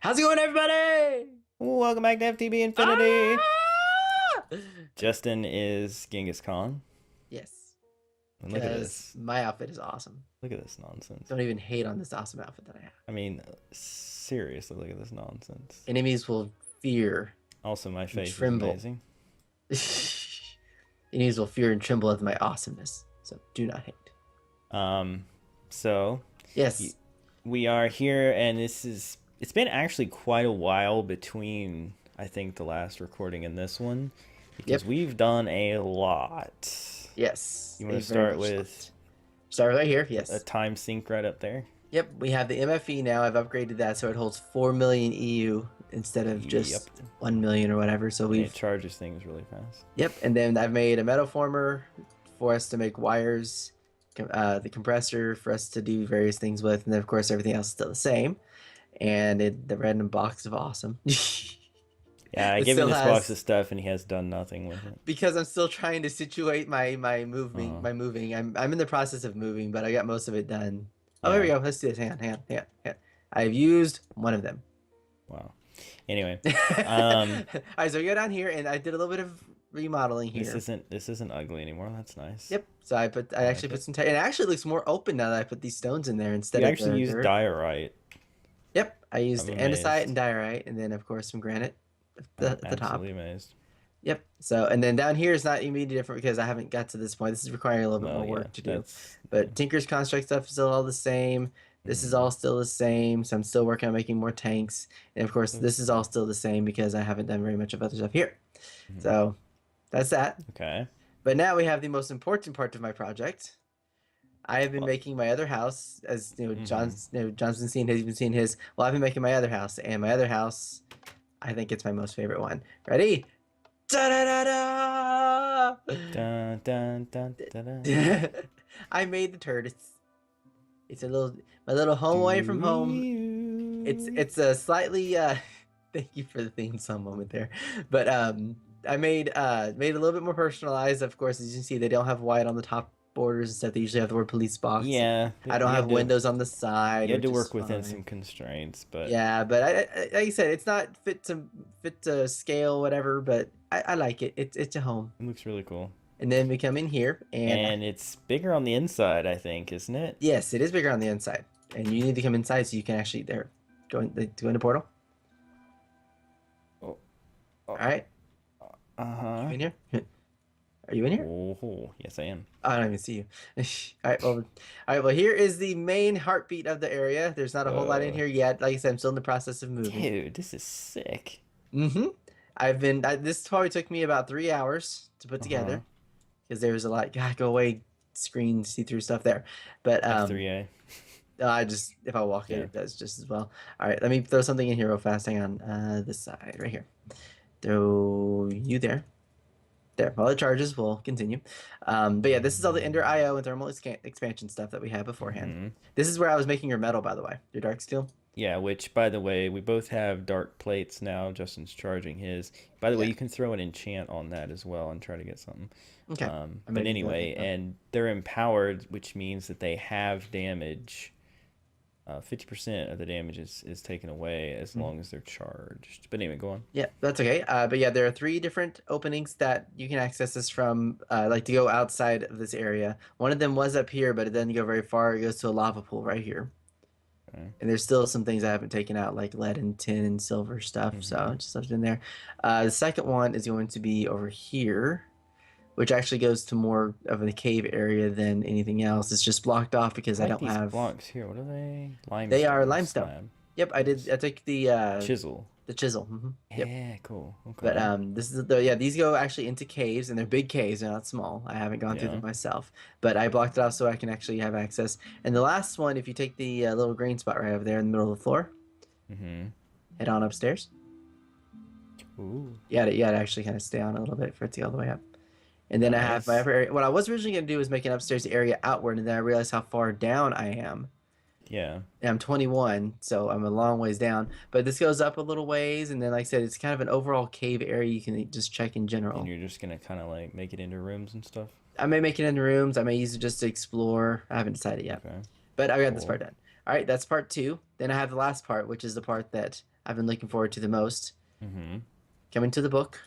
How's it going, everybody? Welcome back to FTB Infinity. Ah! Justin is Genghis Khan. Yes, And look at because this. my outfit is awesome. Look at this nonsense. Don't even hate on this awesome outfit that I have. I mean, seriously, look at this nonsense. Enemies will fear Also, my and face is tremble. amazing. Enemies will fear and tremble at my awesomeness. So do not hate. Um, so Yes. we are here, and it's been actually quite a while between, I think, the last recording and this one, because Yep. we've done a lot. Yes. You want to start with Start right here. a Yes. time sync right up there? Yep. We have the MFE now. I've upgraded that so it holds 4 million EU instead of just Yep. 1 million or whatever. So And it we've charges things really fast. Yep, and then I've made a metal former for us to make wires, the compressor for us to do various things with, and then of course everything else is still the same. And the random box of awesome. Yeah, I It give him still this box of has stuff, and he has done nothing with it. because I'm still trying to situate Uh, my moving. I'm in the process of moving, but I got most of it done. Oh, here we yeah. go. Let's do this. Hang on. I've used one of them. Wow. Anyway, All um, right, so we go down here, and I did a little bit of remodeling this here. isn't ugly anymore. That's nice. Yep. So I I actually like put it. some and it actually looks more open now that I put these stones in there instead You of actually the use dirt. diorite. Yep. I used I'm andesite and amazed. diorite and then of course some granite I'm at the top. absolutely amazed. Yep. So and then down here is not immediately different because I haven't got to this point. This is requiring a little bit Well, more yeah, work to do. that's yeah. But Tinker's construct stuff is still all the same. This is Mm, all still the same. So I'm still working on making more tanks. And of course that's this is all cool. still the same because I haven't done very much of other stuff here. Mm, So that's that. okay. But now we have the most important part of my project. I have been Well, making my other house, as you know, mm-hmm. John's been seeing his, he's been seeing his. Well, I've been making my other house, and my other house, I think it's my most favorite one. Ready? Da da da Dun dun dun dun dun. da! I made the TARDIS. It's a little my little home away from Do home. you? It's a slightly thank you for the theme song moment there, but I made it a little bit more personalized. Of course, as you can see, they don't have white on the top borders and stuff. They usually have the word police box. Yeah, I don't have windows on the side, you had to which is work within some fine. constraints, but Yeah, but like I said, it's not fit to scale, whatever. But I like it. It's a home. it looks really cool. And then we come in here, and And it's bigger on the inside, I think, isn't it? yes, it is bigger on the inside. And you need to come inside so you can actually go in the portal. Oh, oh, All right, you uh-huh. in here? Are you in here? Oh, yes, I am. I don't even see you. All right. Well, here is the main heartbeat of the area. There's not a whole lot in Uh, here yet. Like I said, I'm still in the process of moving. dude, this is sick. Mm-hmm. This probably took me about 3 hours to put Uh-huh. together because there was a lot. God, go away, screen see-through stuff there. But F3A. I just if I walk it, Yeah. it does just as well. All right, let me throw something in here real fast. Hang on, this side right here. Throw you there. There, while it charges, we'll continue. But yeah, this is all the Ender IO and thermal expansion stuff that we had beforehand. Mm-hmm. This is where I was making your metal, by the way, your dark steel. Yeah, which, by the way, we both have dark plates now. Justin's charging his. By the way, Yeah. you can throw an enchant on that as well and try to get something. Okay. I'm But gonna do that right anyway, now. and they're empowered, which means that they have damage. 50% of the damage is taken away as Mhm. long as they're charged. But anyway, go on. Yeah, that's okay. But yeah, there are three different openings that you can access this from, like to go outside of this area. One of them was up here, but it doesn't go very far. It goes to a lava pool right here. Okay. And there's still some things I haven't taken out, like lead and tin and silver stuff. So Mm-hmm. I just left it in there. The second one is going to be over here, which actually goes to more of a cave area than anything else. It's just blocked off because I I like don't these have. blocks here. What are they? They are Limestone limestone. slab. Yep, I did. Nice. I took Chisel. the chisel. Yep. Yeah, cool. But Okay. this is the yeah, these go actually into caves and they're big caves, they're not small. I haven't gone through them Yeah. myself, but I blocked it off so I can actually have access. And the last one, if you take the little green spot right over there in the middle of the floor, Mm-hmm. head on upstairs. Ooh. You gotta actually kind of stay on a little bit for it to go all the way up. And then I have my Nice. upper area. What I was originally gonna do was make an upstairs area outward, and then I realized how far down I am. Yeah. And I'm 21, so I'm a long ways down. But this goes up a little ways, and then like I said, it's kind of an overall cave area you can just check in And general. you're just gonna kind of like make it into rooms and stuff. I may make it into rooms. I may use it just to explore. I haven't decided yet. Okay. But I got this part Cool. done. All right, that's part two. Then I have the last part, which is the part that I've been looking forward to the most. Mm-hmm. Coming to the book.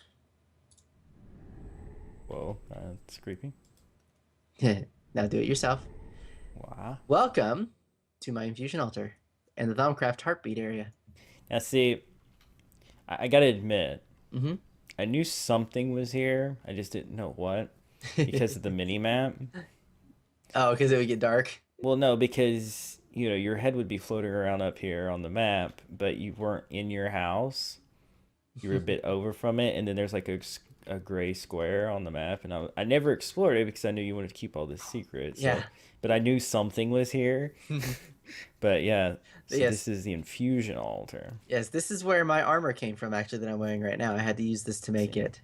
Whoa, that's creepy. Now do it yourself. Wow. Welcome to my infusion altar and the Thaumcraft heartbeat area. Now see, I gotta admit, Mm-hmm. I knew something was here. I just didn't know what because of the mini map. Oh, because it would get dark. Well, no, because your head would be floating around up here on the map, but you weren't in your house. You were a bit over from it, and then there's like a gray square on the map, and I never explored it because I knew you wanted to keep all this secret. Yeah. So, but I knew something was here. But yeah, so Yes. this is the infusion altar. Yes, this is where my armor came from, actually, that I'm wearing right now. I had to use this to make See. it.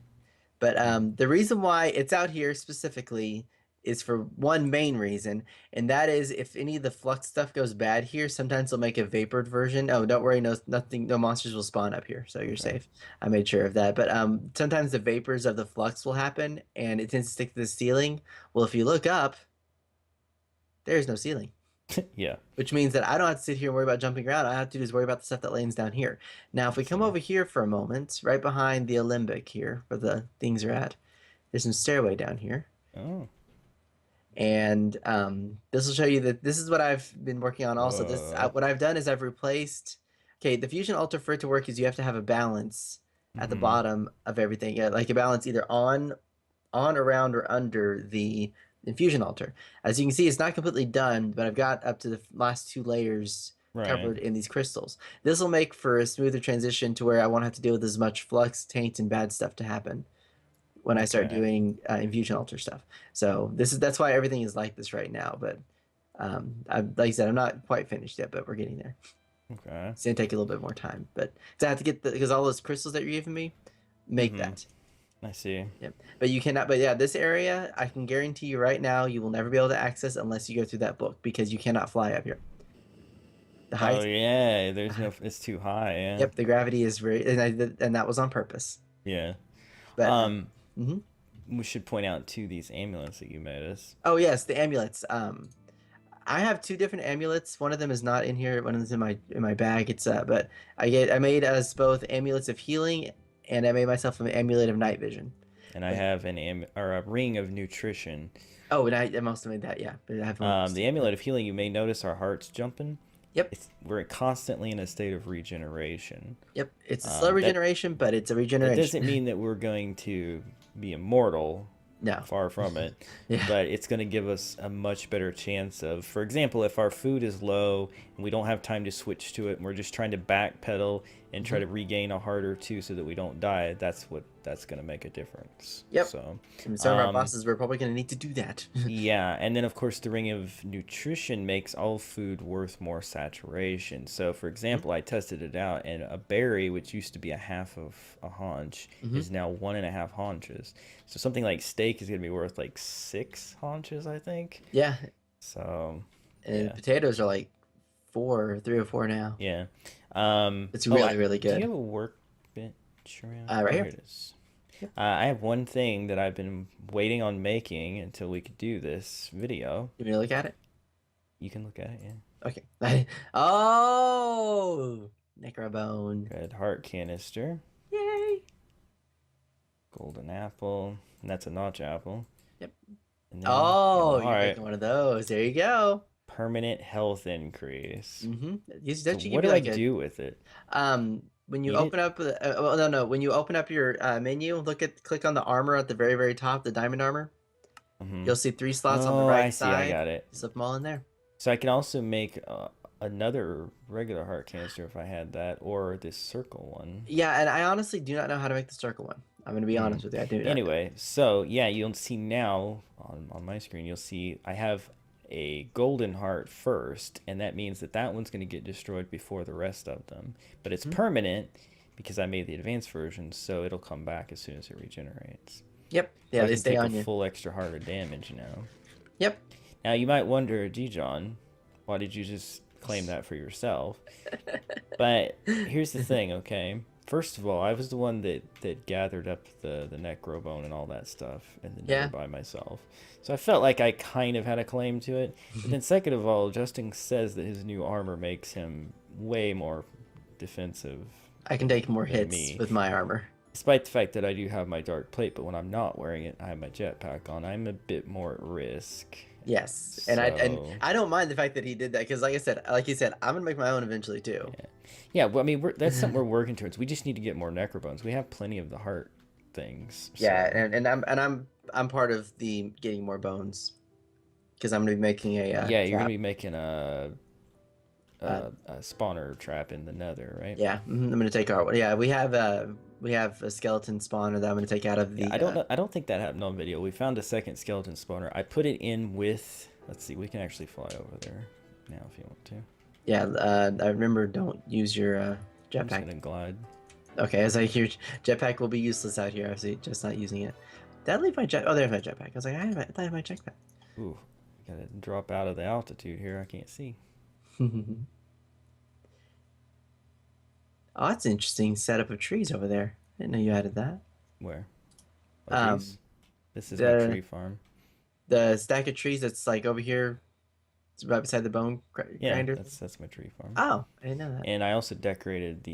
But Mm. the reason why it's out here specifically is for one main reason, and that is if any of the flux stuff goes bad here, sometimes they'll make a vapored version. Oh, don't worry, no nothing, no monsters will spawn up here, so you're Okay. safe. I made sure of that. But sometimes the vapors of the flux will happen, and it tends to stick to the ceiling. Well, if you look up, there's no ceiling. Yeah. Which means that I don't have to sit here and worry about jumping around. All I have to do is worry about the stuff that lands down here. Now, if we Let's come see. over here for a moment, right behind the alembic here, where the things are at, there's some stairway down here. Oh. And this will show you that this is what I've been working on also. What I've done is I've replaced, okay, the fusion altar for it to work is you have to have a balance at the Mm-hmm. bottom of everything. Yeah, like a balance either on, around, or under the infusion altar. As you can see, it's not completely done, but I've got up to the last two layers Right. covered in these crystals. This will make for a smoother transition to where I won't have to deal with as much flux, taint, and bad stuff to happen when I start Okay. doing infusion altar stuff. So that's why everything is like this right now. But like I said, I'm not quite finished yet, but we're getting there. Okay. It's gonna take a little bit more time, but I have to get because all those crystals that you're giving me make Mm-hmm. that. I see. Yep. But you cannot. But yeah, this area I can guarantee you right now you will never be able to access unless you go through that book because you cannot fly up here. The Oh height. yeah, there's no. It's too high. Yeah. Yep. The gravity is very, and that was on purpose. Yeah. But mhm. We should point out too these amulets that you made us. Oh yes, the amulets. I have two different amulets. One of them is not in here. One of them's in my bag. It's but I made us both amulets of healing, and I made myself an amulet of night vision. And I But have or a ring of nutrition. oh, and I must have made that. Yeah, but I have one. The amulet of healing. You may notice our hearts jumping. Yep. We're constantly in a state of regeneration. Yep. It's a slow That regeneration, but it's a that regeneration. doesn't mean that we're going to be immortal. No. Far from it. Yeah. But it's going to give us a much better chance of, for example, if our food is low and we don't have time to switch to it and we're just trying to backpedal and try to regain a heart or two so that we don't die, that's going to make a difference. Yep. So And some of our bosses we're probably gonna need to do that. yeah, and then of course the ring of nutrition makes all food worth more saturation. So for example, I tested it out, and a berry, which used to be a half of a haunch, Mm-hmm. is now 1.5 haunches. So something like steak is gonna be worth like 6 haunches, I think. Yeah. So And yeah, potatoes are like 3 or 4 now. yeah. It's Oh, really, really do you good. have a workbench around? Right Oh, here. here it is. I have one thing that I've been waiting on making until we could do this video. You want to look at it? You can look at it, yeah. Okay. Oh, Necrobone. Red heart canister, Yay. golden apple, and that's a notch apple. Yep. And then Oh, yellow you're heart, making one of those. There you go. permanent health increase. Mm-hmm. So That should what give you do I like a do with it? when you Eat it? open up well, no, when you open up your menu, click on the armor at the very, very top, the diamond armor. Mm-hmm. You'll see 3 slots on the Oh, I right see. I side. got it. Slip them all in there. So I can also make another regular heart canister if I had that, or this circle one. Yeah, and I honestly do not know how to make the circle one. I'm gonna be Hmm. honest with you. I do not. Anyway, so yeah, you'll see now on my screen, you'll see I have a golden heart first, and that means that that one's going to get destroyed before the rest of them. But it's permanent because I made the advanced version, so it'll come back as soon as it regenerates. Yep. So Yeah, I they can stay take on a you. full extra heart of damage now. Yep. Now you might wonder, John, why did you just claim that for yourself? But here's the thing, okay? First of all, I was the one that gathered up the necrobone and all that stuff in the Yeah. by myself. So I felt like I kind of had a claim to it. But then second of all, Justin says that his new armor makes him way more defensive I can take more than hits me. with my armor. Despite the fact that I do have my dark plate, but when I'm not wearing it, I have my jetpack on. I'm a bit more at risk. Yes, and So I don't mind the fact that he did that because, like you said, I'm gonna make my own eventually too. yeah, yeah. Well, I mean, that's something we're working towards. We just need to get more necrobones. We have plenty of the heart things. Yeah, So I'm part of the getting more bones because I'm gonna be making a yeah, you're gonna trap. be making Uh, a spawner trap in the Nether, right? yeah, I'm gonna take our we have a skeleton spawner that I'm gonna take out of Yeah, the I don't know. I don't think that happened on video. We found a second skeleton spawner. I put it in with. Let's see. We can actually fly over there now if you want to. yeah. I remember don't use your I'm just jetpack. gonna glide. Okay, as I hear jetpack will be useless out here. I see just not using it. Did I leave my jet? Oh, there's my jetpack. I was like, I thought I had my jetpack. Ooh, gotta drop out of the altitude here. I can't see. Oh, that's an interesting setup of trees over there. I didn't know you added that. Where? Oh, these. Um, This is my the tree farm. the stack of trees that's like over here, it's right beside the Yeah, grinder. that's my tree farm. Oh, I didn't know that. And I also decorated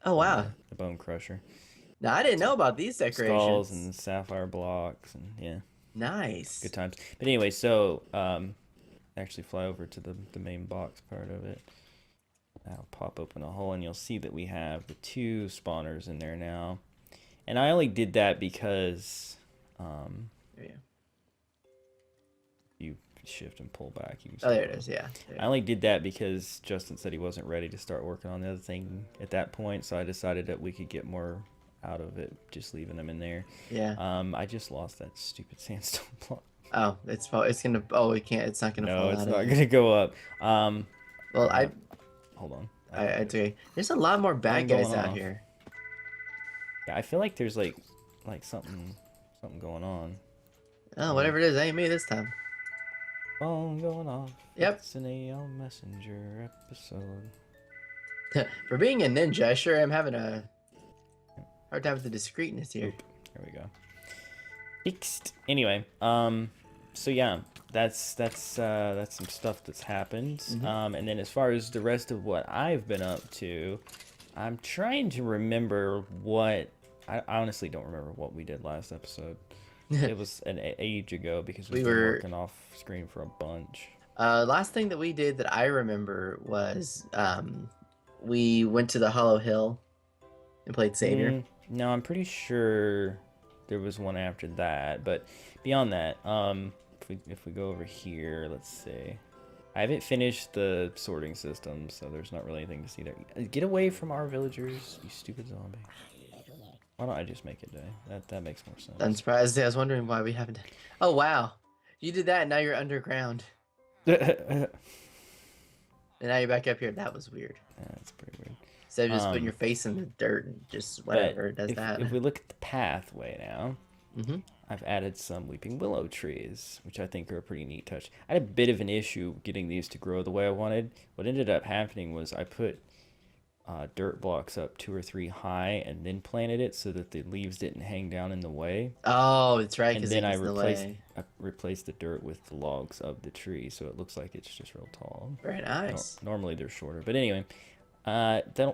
Oh wow. the bone crusher. Now I didn't know about these Skulls decorations. and sapphire blocks and yeah, Nice. good times. But anyway, so actually fly over to the main box part of it. I'll pop open a hole and you'll see that we have the 2 spawners in there now. And I only did that because Yeah. you shift and pull back. You can Oh, there it still is. Yeah. I only did that because Justin said he wasn't ready to start working on the other thing at that point, so I decided that we could get more out of it just leaving them in there. Yeah. I just lost that stupid sandstone block. Oh, it's gonna. Oh, it can't. It's not gonna No, fall it's out not of it. gonna go up. Well, Hold on. it's okay. There's a lot more bad I'm guys going out off. here. Yeah, I feel like there's like something going on. Oh, whatever it is, ain't me this time. Phone going off. Yep. It's an AL Messenger episode. For being a ninja, I sure am having a hard time with the discreetness here. Oop, there we go. Fixed. Anyway, so yeah, that's some stuff that's happened. And then as far as the rest of what I've been up to, I'm trying to remember what I honestly don't remember what we did last episode. It was an age ago because we were working off screen for a bunch. Last thing that we did that I remember was we went to the Hollow Hill and played Savior. No, I'm pretty sure there was one after that, but beyond that, if we go over here, let's see. I haven't finished the sorting system, so there's not really anything to see there. Get away from our villagers, you stupid zombie. Why don't I just make it day? That makes more sense. I'm surprised. I was wondering why we haven't. Oh wow, you did that. And now you're underground, and now you're back up here. That was weird. That's pretty weird. Instead of just putting your face in the dirt and just whatever does that. If we look at the pathway now, Mm-hmm. I've added some weeping willow trees, which I think are a pretty neat touch. I had a bit of an issue getting these to grow the way I wanted. What ended up happening was I put dirt blocks up 2 or 3 high and then planted it so that the leaves didn't hang down in the way. Oh, that's right. And Because then I replaced the dirt with the logs of the tree, so it looks like it's just real tall. Very nice. Normally they're shorter, but anyway, they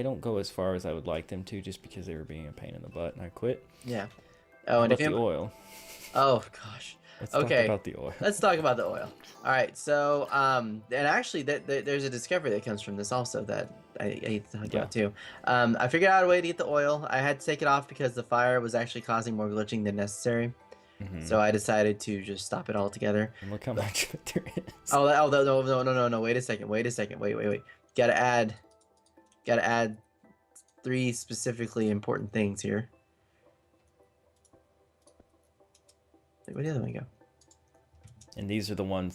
don't go as far as I would like them to, just because they were being a pain in the butt, and I quit. Yeah. Oh, and about the oil. Oh gosh. Let's Okay. talk about the oil. Let's talk about the oil. All right. So, and actually, there's a discovery that comes from this also that I hate to talk about too. I figured out a way to get the oil. I had to take it off because the fire was actually causing more glitching than necessary. So I decided to just stop it altogether. And look how much there is. Oh, no. Wait a second. Wait. Gotta add 3 specifically important things here. Where'd the other one go? And these are the ones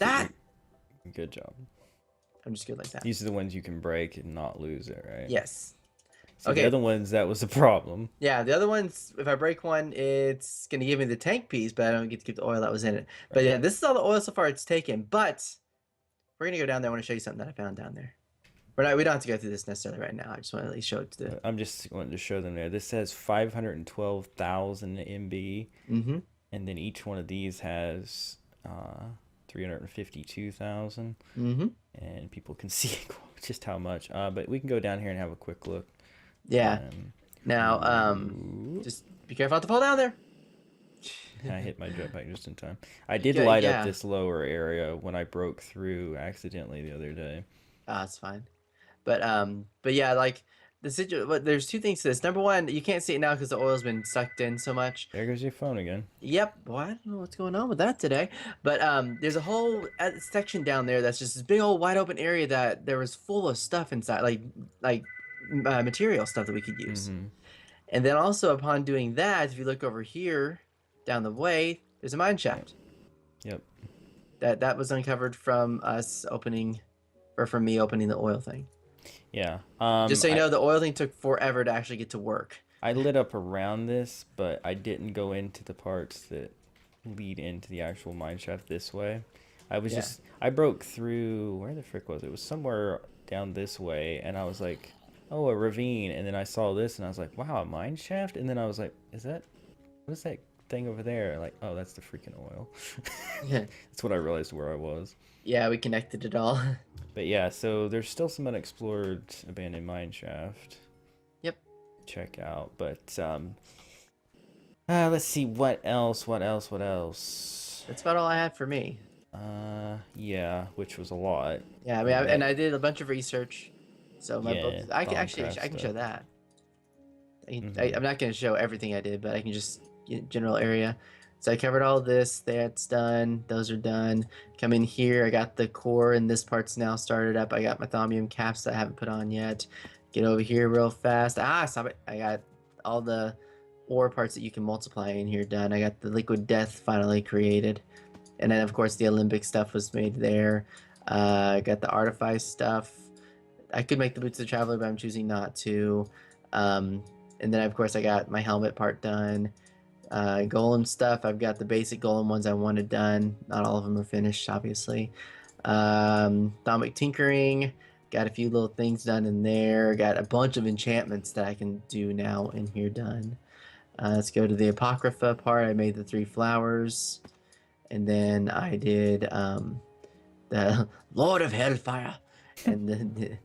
good job. I'm just good like that. These are the ones you can break and not lose it, right? Yes. So Okay. the other ones, that was the problem. Yeah, the other ones, if I break one, it's gonna give me the tank piece, but I don't get to keep the oil that was in it. But yeah, this is all the oil so far it's taken. But we're gonna go down there. I want to show you something that I found down there. We don't have to go through this necessarily right now. I just want to at least show it to the. I'm just wanting to show them there. This says 512,000 MB. Mm-hmm. And then each one of these has 352,000. Mm-hmm. And people can see it just how much. But we can go down here and have a quick look. Yeah. Um, Now, ooh, just be careful not to fall down there. I hit my jetpack just in time. I did Yeah, light up yeah. this lower area when I broke through accidentally the other day. It's fine. But yeah, like but there's two things to this. Number one, you can't see it now because the oil's been sucked in so much. There goes your phone again. Yep. Well, I don't know what's going on with that today. But there's a whole section down there that's just this big old wide open area that there was full of stuff inside, like material stuff that we could use. Mm-hmm. And then also upon doing that, if you look over here down the way, there's a mine shaft Yep. that was uncovered from us opening, or from me opening the oil thing. Yeah. Just so you know, the oil thing took forever to actually get to work. I lit up around this, but I didn't go into the parts that lead into the actual mine shaft this way. I was just I broke through, where the frick was it? It was somewhere down this way, and I was like, oh, a ravine, and then I saw this and I was like, wow, a mine shaft? And then I was like, what is that thing over there? Like, oh, that's the freaking oil. Yeah. That's what I realized where I was. Yeah, we connected it all. But yeah, so there's still some unexplored abandoned mine shaft. Yep. Check out, but let's see what else. That's about all I had for me. Yeah, which was a lot. Yeah, I mean, and I did a bunch of research, so my books. I can actually, I can show that. I'm not going to show everything I did, but I can just get general area. So I covered all this. That's done. Those are done. Come in here. I got the core, and this part's now started up. I got my thaumium caps that I haven't put on yet. Get over here real fast. Stop it. I got all the ore parts that you can multiply in here done. I got the liquid death finally created. And then, of course, the Olympic stuff was made there. I got the artifice stuff. I could make the boots of the traveler, but I'm choosing not to. And then, of course, I got my helmet part done. Golem stuff, I've got the basic golem ones I wanted done. Not all of them are finished, obviously. Thaumic tinkering, got a few little things done in there. Got a bunch of enchantments that I can do now in here done. Let's go to the Apocrypha part. I made the 3 flowers. And then I did the Lord of Hellfire. And then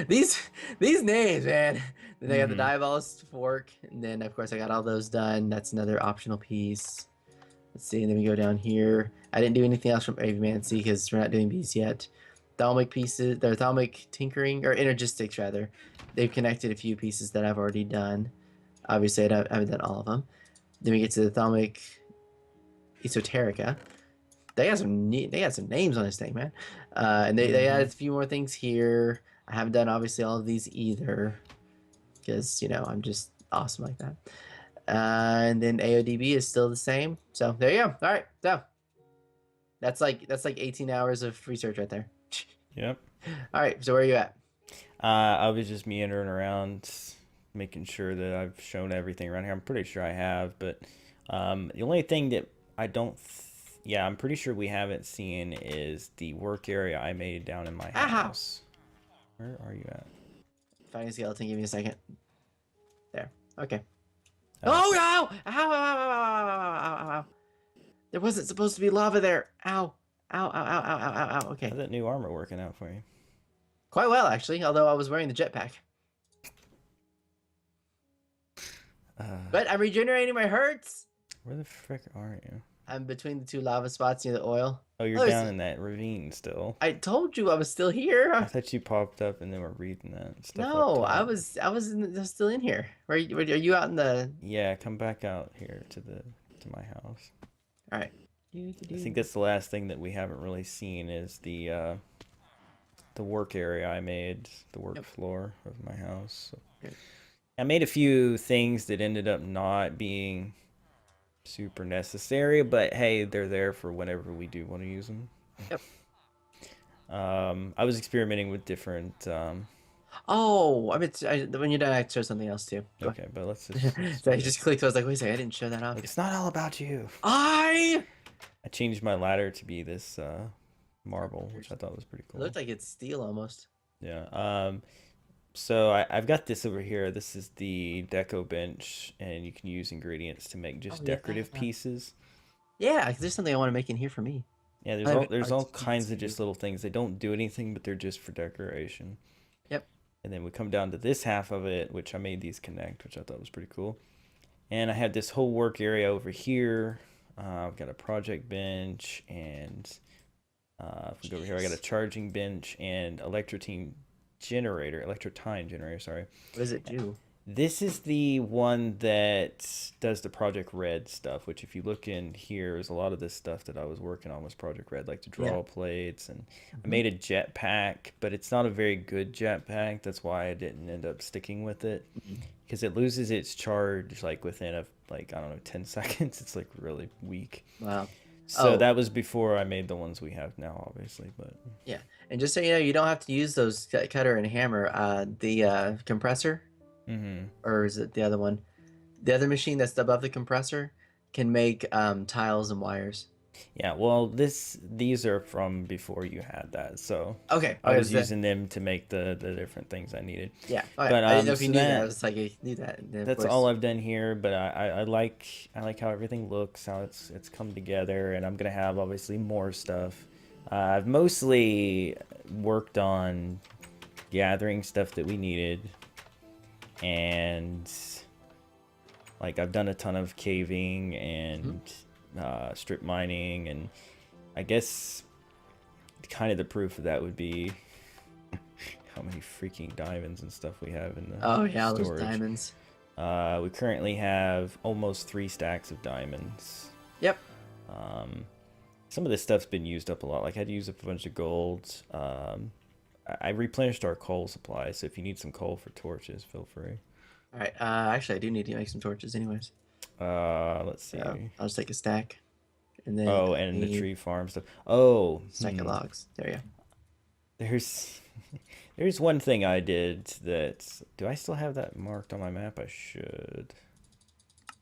these names, man. Then I got the Diabolist fork, and then of course I got all those done. That's another optional piece. Let's see, and then we go down here. I didn't do anything else from Avimancy because we're not doing these yet. Thalmic pieces, they're Thalmic tinkering, or Energistics rather. They've connected a few pieces that I've already done. Obviously, I haven't done all of them. Then we get to the Thalmic Esoterica. They got some names on this thing, man. And they added a few more things here. I haven't done obviously all of these either, because I'm just awesome like that. And then AODB is still the same. So there you go. All right, so that's like 18 hours of research right there. Yep. All right, so where are you at? I was just meandering around, making sure that I've shown everything around here. I'm pretty sure I have, but the only thing that I don't. Yeah, I'm pretty sure we haven't seen is the work area I made down in my house. Where are you at? Finding skeleton, give me a second. There. Okay. Oh no! Ow, ow, ow, ow, ow, ow, ow, ow. There wasn't supposed to be lava there. Ow. Ow, ow, ow, ow, ow, ow, ow. Okay. How's that new armor working out for you? Quite well, actually, although I was wearing the jetpack. But I'm regenerating my hurts. Where the frick are you? I'm between the 2 lava spots near the oil. Oh, you're down in that ravine still. I told you I was still here. I thought you popped up and then were reading that stuff. No, I was still in here. Are you out in the? Yeah, come back out here to my house. All right. I think that's the last thing that we haven't really seen is the work area I made, the work floor of my house. So I made a few things that ended up not being super necessary, but hey, they're there for whenever we do want to use them. Yep. I was experimenting with different. Oh, I mean, when you're done, I show something else too. Okay, but let's just. So I just clicked. So I was like, wait a second, I didn't show that off. It's not all about you. I changed my ladder to be this marble, which I thought was pretty cool. It looked like it's steel almost. Yeah. So I've got this over here. This is the deco bench, and you can use ingredients to make just decorative pieces. Yeah, there's something I want to make in here for me. Yeah, Private there's all kinds of R2D2. just little things. They don't do anything, but they're just for decoration. Yep. And then we come down to this half of it, which I made these connect, which I thought was pretty cool. And I had this whole work area over here. I've got a project bench, and if we go over here, I got a charging bench and electrotine generator, sorry. What does it do? This is the one that does the Project Red stuff, which if you look in here, is a lot of this stuff that I was working on was Project Red, like the draw plates, and I made a jetpack, but it's not a very good jetpack. That's why I didn't end up sticking with it, because it loses its charge like within I don't know, 10 seconds. It's like really weak. Wow. So that was before I made the ones we have now, obviously, but Yeah. And just so you know, you don't have to use those cutter and hammer. The compressor, or is it the other one? The other machine that's above the compressor can make tiles and wires. yeah, well, these are from before you had that, so Okay. I Okay, was using them to make the different things I needed. yeah. All right. But I didn't know if you so knew that. I was like, you knew that. And then, of that's course, all I've done here. But I like how everything looks, how it's come together, and I'm gonna have obviously more stuff. I've mostly worked on gathering stuff that we needed, and like I've done a ton of caving and strip mining, and I guess kind of the proof of that would be how many freaking diamonds and stuff we have in the oh yeah, storage. those diamonds. We currently have almost 3 stacks of diamonds. Yep. Some of this stuff's been used up a lot. Like I had to use up a bunch of gold. I replenished our coal supply, so if you need some coal for torches, feel free. All right. Actually, I do need to make some torches, anyways. Let's see. So I'll just take a stack, and then Oh, and the tree farm stuff. Oh, stack of logs. There you go. There's there's one thing I did that. Do I still have that marked on my map? I should.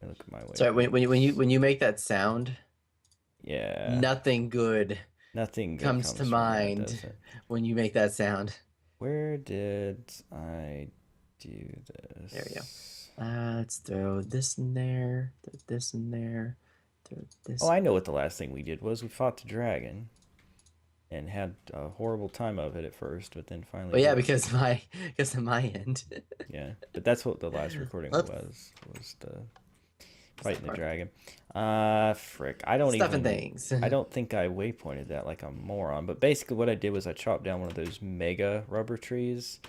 Let me look at my way. Sorry, when you make that sound, yeah, nothing good nothing good comes to from that, mind does it? when you make that sound. Where did I do this? There we go. Let's throw this in there. Throw this in there. Throw this. Oh, I know what the last thing we did was. We fought the dragon, and had a horrible time of it at first, but then finally. Well, yeah, because of my end. Yeah, but that's what the last recording Oops. was the fighting the part? dragon. Frick, I don't Stuff even. and things. I don't think I waypointed that like a moron, but basically what I did was I chopped down one of those mega rubber trees,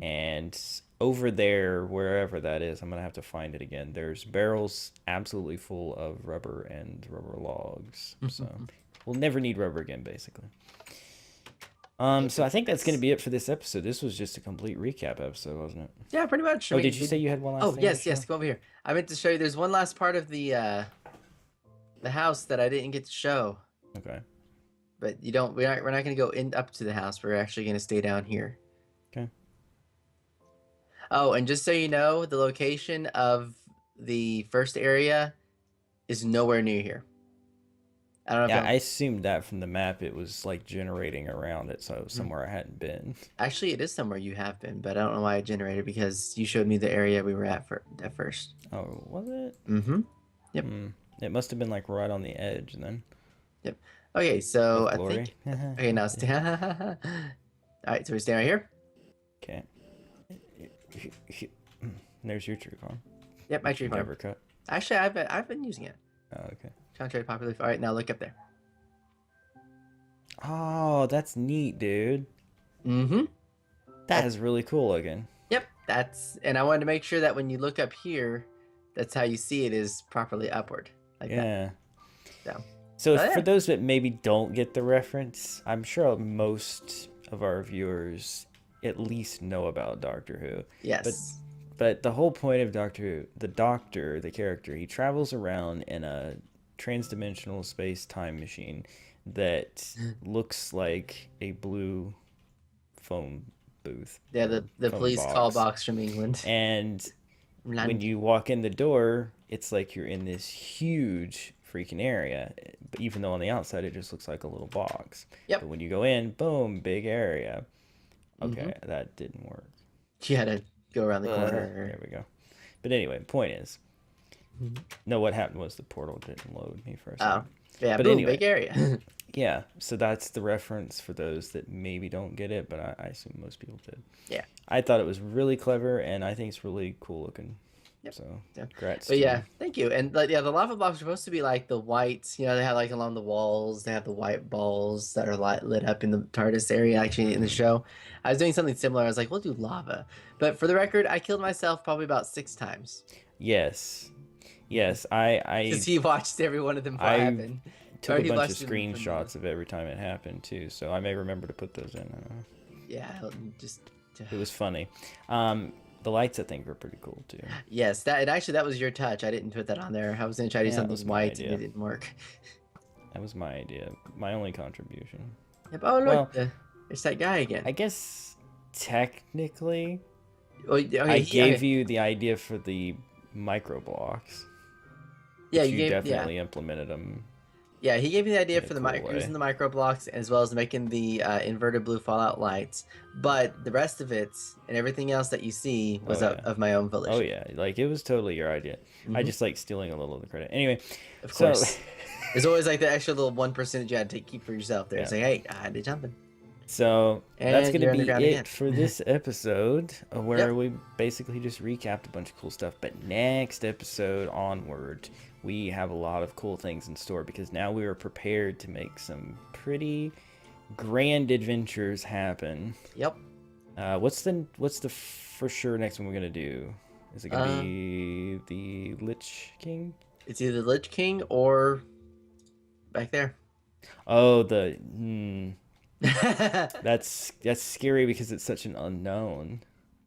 and over there, wherever that is, I'm gonna have to find it again. There's barrels absolutely full of rubber and rubber logs, so we'll never need rubber again, basically. So I think that's going to be it for this episode. This was just a complete recap episode, wasn't it? Yeah, pretty much. Oh, did you say you had one last thing? Oh, yes, go over here. I meant to show you. There's one last part of the house that I didn't get to show. Okay. But you don't. We're not going to go up to the house. We're actually going to stay down here. Okay. Oh, and just so you know, the location of the first area is nowhere near here. I don't know. Yeah, I assumed that from the map it was like generating around it, so it was somewhere I hadn't been. Actually, it is somewhere you have been, but I don't know why it generated, because you showed me the area we were at first. Oh, was it? Mm-hmm. Yep. It must have been like right on the edge then. Yep. Okay, so With I glory. think. Okay, now stay. All right, so we stay right here. Okay. There's your tree farm. Yep, my tree farm. Never cut. Actually, I've been using it. Oh, okay. Contrary to popular. All right, now look up there. Oh, that's neat, dude. Mm-hmm. That is really cool looking. Yep, and I wanted to make sure that when you look up here, that's how you see it, is properly upward, like Yeah. that. So Oh, yeah. for those that maybe don't get the reference, I'm sure most of our viewers at least know about Doctor Who. Yes. But the whole point of Doctor Who, the character, he travels around in a transdimensional space-time machine that looks like a blue phone booth. Yeah, the phone police box. call box from England. And when you walk in the door, it's like you're in this huge freaking area. But even though on the outside it just looks like a little box. Yep. But when you go in, boom, big area. Okay, that didn't work. You had to go around the corner. There we go. But anyway, point is, no, what happened was the portal didn't load me for a second. Yeah, But boom, anyway, big area. yeah. So that's the reference for those that maybe don't get it, but I assume most people did. Yeah. I thought it was really clever, and I think it's really cool looking. Yep. So, Yeah. congrats But to yeah, you. thank you. And yeah, the lava blocks are supposed to be like the white, they have like along the walls, they have the white balls that are lit up in the TARDIS area actually in the show. I was doing something similar. I was like, we'll do lava. But for the record, I killed myself probably about 6 times. Yes. Yes, Because he watched every one of them I happen. took Or a he bunch of watched them from the screenshots of every time it happened too, so I may remember to put those in. yeah, just It was funny. The lights I think were pretty cool too. yes, that was your touch. I didn't put that on there. I was gonna try to do Yeah, that was something my white and idea. it didn't work. That was my idea. My only contribution. Yep. Oh Well, look, it's that guy again. I guess technically Oh, okay, I gave okay. you the idea for the micro blocks, Yeah, but you you gave definitely implemented them yeah, he gave me the idea in a for the cool using way. the micro blocks as well as making the inverted blue fallout lights. But the rest of it and everything else that you see Oh was yeah. of my own Oh volition. yeah. Like it was totally your idea. I Hmm. just like stealing a little of the credit. Anyway, Of so course, there's always like the extra little 1% you had to keep for yourself. There, yeah. it's like, hey, I did something, So that's and going to you're be underground again. it for this episode, where Yep. we basically just recapped a bunch of cool stuff. But next episode onward, we have a lot of cool things in store because now we are prepared to make some pretty grand adventures happen. Yep. What's the for sure next one we're gonna do? Is it gonna Uh, be the Lich King? it's either Lich King or back there. Oh, that's scary because it's such an unknown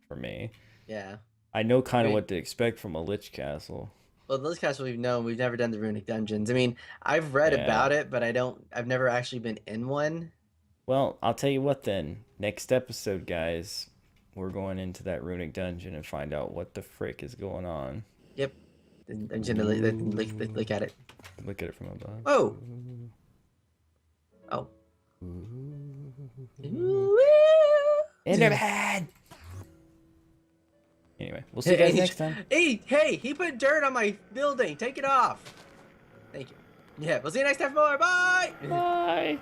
for me. Yeah. I know I kind of mean, what to expect from a Lich Castle. well, those castles we've known, we've never done the runic dungeons. I mean, I've read Yeah. about it, but I've never actually been in one. Well, I'll tell you what then. Next episode, guys, we're going into that runic dungeon and find out what the frick is going on. Yep. I'm gonna look at it. Look at it from above. Oh. Oh. Enderman! Anyway, we'll see you guys next time. Hey, he put dirt on my building. Take it off. Thank you. Yeah, we'll see you next time for more. Bye. Bye!